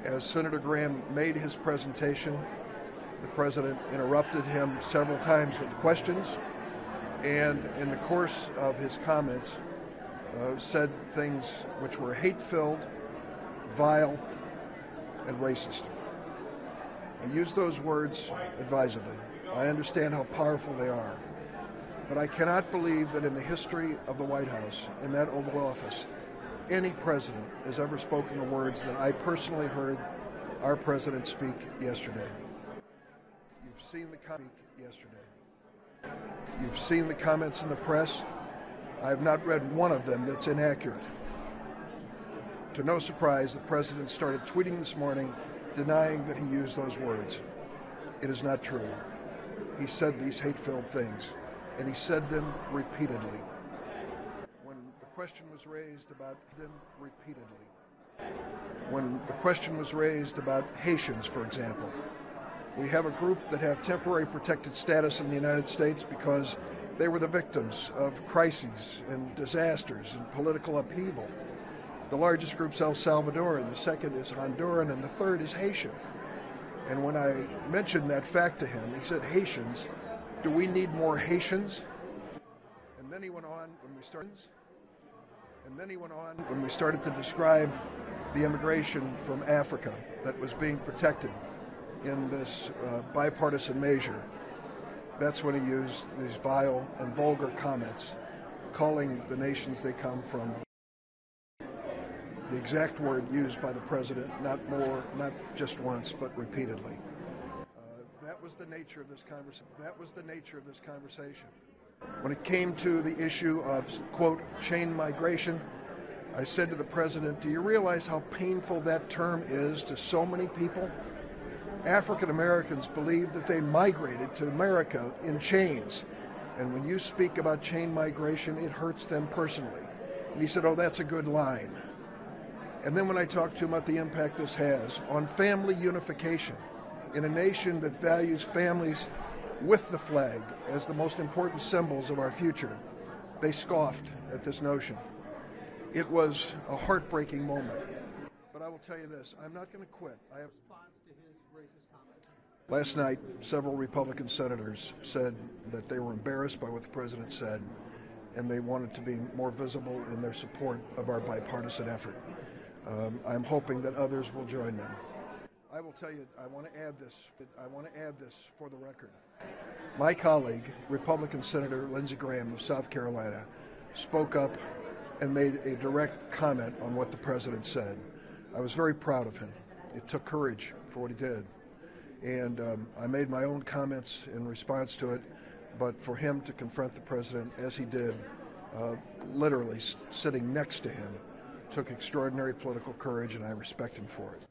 As Senator Graham made his presentation, the president interrupted him several times with questions, and in the course of his comments said things which were hate-filled, vile, and racist. I use those words advisedly. I understand how powerful they are, but I cannot believe that in the history of the White House, in that Oval Office, any president has ever spoken the words that I personally heard our president speak yesterday. You've seen the comments in the press. I have not read one of them that's inaccurate. To no surprise, the president started tweeting this morning denying that he used those words. It is not true. He said these hate-filled things, and he said them repeatedly. When the question was raised about Haitians, for example, we have a group that have temporary protected status in the United States because they were the victims of crises and disasters and political upheaval. The largest group's El Salvadoran, the second is Honduran, and the third is Haitian. And when I mentioned that fact to him, he said, "Haitians? Do we need more Haitians?" And then he went on when we started to describe the immigration from Africa that was being protected in this bipartisan measure. That's when he used these vile and vulgar comments, calling the nations they come from the exact word used by the president, not just once, but repeatedly. That was the nature of this conversation. When it came to the issue of, quote, chain migration, I said to the president, do you realize how painful that term is to so many people? African Americans believe that they migrated to America in chains. And when you speak about chain migration, it hurts them personally. And he said, oh, that's a good line. And then when I talked to him about the impact this has on family unification in a nation that values families with the flag as the most important symbols of our future, they scoffed at this notion. It was a heartbreaking moment. But I will tell you this, I'm not going to quit. Last night, several Republican senators said that they were embarrassed by what the president said, and they wanted to be more visible in their support of our bipartisan effort. I'm hoping that others will join them. I will tell you, I want to add this for the record. My colleague, Republican Senator Lindsey Graham of South Carolina, spoke up and made a direct comment on what the president said. I was very proud of him. It took courage for what he did. And I made my own comments in response to it, but for him to confront the president as he did, literally sitting next to him, took extraordinary political courage, and I respect him for it.